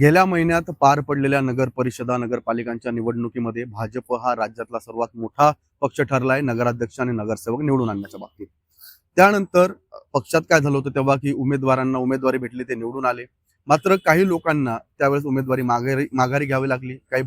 गेल्या महिन्यात पार पडलेल्या नगर परिषदा नगरपालिकांच्या निवडणुकीमध्ये भाजप हा राज्यातला सर्वात मोठा पक्ष ठरलाय नगराध्यक्ष आणि नगरसेवक निवडून आणण्याच्या बाबतीत. त्यानंतर पक्षात काय झालं होतं तेव्हा की उमेदवारांना उमेदवारी भेटली, ते निवडून आले. मात्र काही लोकांना त्यावेळेस उमेदवारी माघारी घ्यावी लागली. काही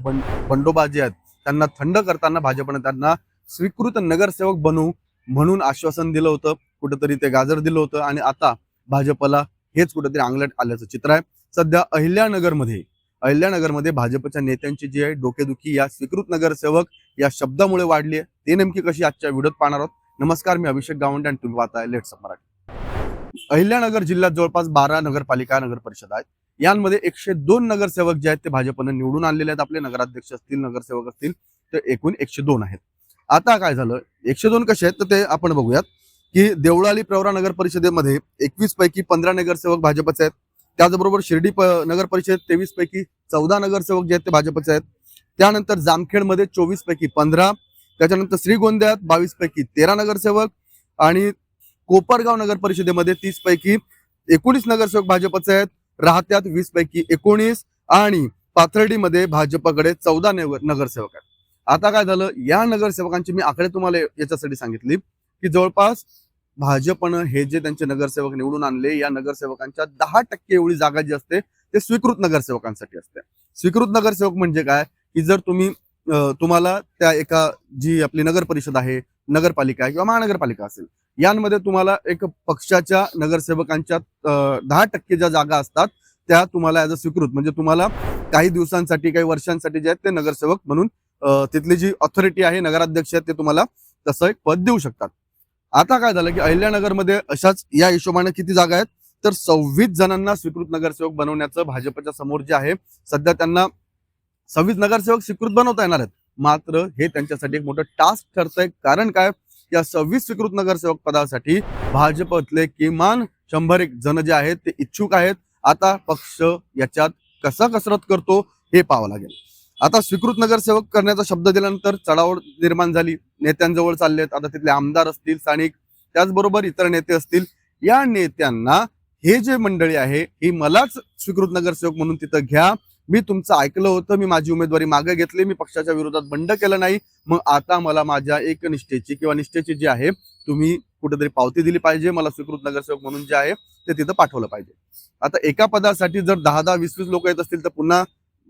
बंडोबाजी आहेत त्यांना थंड करताना भाजपने त्यांना स्वीकृत नगरसेवक बनवू म्हणून आश्वासन दिलं होतं, कुठेतरी ते गाजर दिलं होतं आणि आता भाजपला हेच कुठेतरी अंगलट आल्याचं चित्र आहे. सध्या अहिल्यानगरमध्ये भाजपच्या नेत्यांची जी आहे डोकेदुखी या स्वीकृत नगरसेवक या शब्दामुळे वाढली आहे. ते नेमकी कशी आजच्या व्हिडिओत पाहणार आहोत. नमस्कार, मी अभिषेक गावंडे आणि तुम्ही पाहताय लेट्स मराठी. अहिल्यानगर जिल्ह्यात जवळपास 12 नगरपालिका नगर परिषद आहेत. यांमध्ये 102 नगरसेवक जे आहेत ते भाजपने निवडून आणलेले आहेत. आपले नगराध्यक्ष असतील, नगरसेवक असतील, तर एकूण 102 आहेत. आता काय झालं, 102 कसे आहेत तर ते आपण बघूयात की देवळाली प्रवरा नगर परिषदेमध्ये 21 पैकी 15 नगरसेवक भाजपचे आहेत. त्याचबरोबर शिर्डी नगर परिषद 23 पैकी 14 नगरसेवक जे आहेत ते भाजपचे आहेत. त्यानंतर जामखेडमध्ये 24 पैकी 15, त्याच्यानंतर श्रीगोंद्यात 22 पैकी 13 नगरसेवक आणि कोपरगाव नगर परिषदेमध्ये 30 पैकी 19 नगरसेवक भाजपचे आहेत. राहत्यात 20 पैकी 19 आणि पाथर्डीमध्ये भाजपकडे 14 नगरसेवक आहेत. आता काय झालं, या नगरसेवकांची मी आकडे तुम्हाला याच्यासाठी सांगितली की जवळपास भाजपनं हे जे त्यांचे नगरसेवक निवडून आणले, या नगरसेवकांच्या 10% एवढी जागा जी असते ते स्वीकृत नगरसेवकांसाठी असते. स्वीकृत नगरसेवक म्हणजे काय की जर तुम्हाला त्या एका जी आपली नगर परिषद आहे, नगरपालिका आहे किंवा महानगरपालिका असेल, यांमध्ये तुम्हाला एक पक्षाच्या नगरसेवकांच्या 10% ज्या जागा असतात त्या तुम्हाला ऍज अ स्वीकृत, म्हणजे तुम्हाला काही दिवसांसाठी काही वर्षांसाठी जे आहेत ते नगरसेवक म्हणून तिथली जी ऑथॉरिटी आहे, नगराध्यक्ष आहेत, ते तुम्हाला तसं एक पद देऊ शकतात. आता काय झालं की अहिल्यानगरमध्ये अशाच या हिशोबाने किती जागा आहेत तर 26 जणांना स्वीकृत नगरसेवक बनवण्याचं भाजपच्या समोर जे आहे, सध्या त्यांना 26 नगरसेवक स्वीकृत बनवता येणार आहेत. मात्र हे त्यांच्यासाठी एक मोठं टास्क ठरतंय. कारण काय, या 26 स्वीकृत नगरसेवक पदासाठी भाजपतले किमान 100 जण जे आहेत ते इच्छुक आहेत. आता पक्ष याच्यात कसा कसरत करतो हे पाहावं लागेल. आता स्वीकृत नगरसेवक करण्याचा शब्द दिल्यानंतर चढाओढ निर्माण झाली, नेत्यांजवळ चाललेत. आता तिथले आमदार असतील, स्थानिक, त्याचबरोबर इतर नेते असतील, या नेत्यांना हे जे मंडळी आहे ही मलाच स्वीकृत नगरसेवक म्हणून तिथं घ्या, मी तुमचं ऐकलं होतं, मी माझी उमेदवारी मागे घेतली, मी पक्षाच्या विरोधात बंड केलं नाही, मग आता मला माझ्या एकनिष्ठेची किंवा निष्ठेची जी आहे तुम्ही कुठेतरी पावती दिली पाहिजे, मला स्वीकृत नगरसेवक म्हणून जे आहे ते तिथं पाठवलं पाहिजे. आता एका पदासाठी जर 10-10, 20-20 लोक येत असतील तर पुन्हा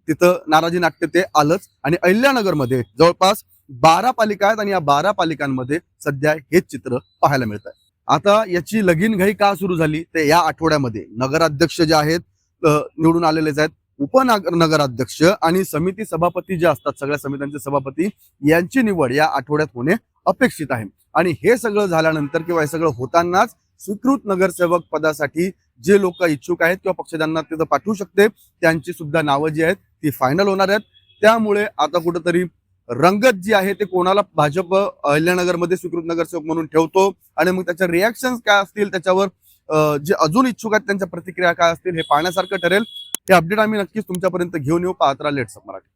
तिथं नाराजी नाट्य ते आलंच. आणि अहिल्यानगरमध्ये जवळपास 12 पालिका आहेत आणि या 12 पालिकांमध्ये सध्या हेच चित्र पाहायला मिळत आहे. आता याची लगीनघाई का सुरू झाली ते या आठवड्यामध्ये नगराध्यक्ष जे आहेत निवडून आलेलेच आहेत, उपनगराध्यक्ष आणि समिती सभापती जे असतात, सगळ्या समित्यांचे सभापती, यांची निवड या आठवड्यात होणे अपेक्षित आहे. आणि हे सगळं झाल्यानंतर किंवा हे सगळं होतानाच स्वीकृत नगरसेवक पदासाठी जे लोक इच्छुक आहेत किंवा पक्ष त्यांना तिथं पाठवू शकते त्यांची सुद्धा नावं जी आहेत ती फायनल होणार आहेत. त्यामुळे आता कुठेतरी रंगत जी आहे ते कोणाला भाजप अहिल्यानगरमध्ये स्वीकृत नगरसेवक म्हणून ठेवतो आणि मग त्याच्या रिॲक्शन काय असतील, त्याच्यावर जे अजून इच्छुक आहेत त्यांच्या प्रतिक्रिया काय असतील हे पाहण्यासारखं ठरेल. हे अपडेट आम्ही नक्कीच तुमच्यापर्यंत घेऊन येऊ. पाहत राहा लेट्स मराठी.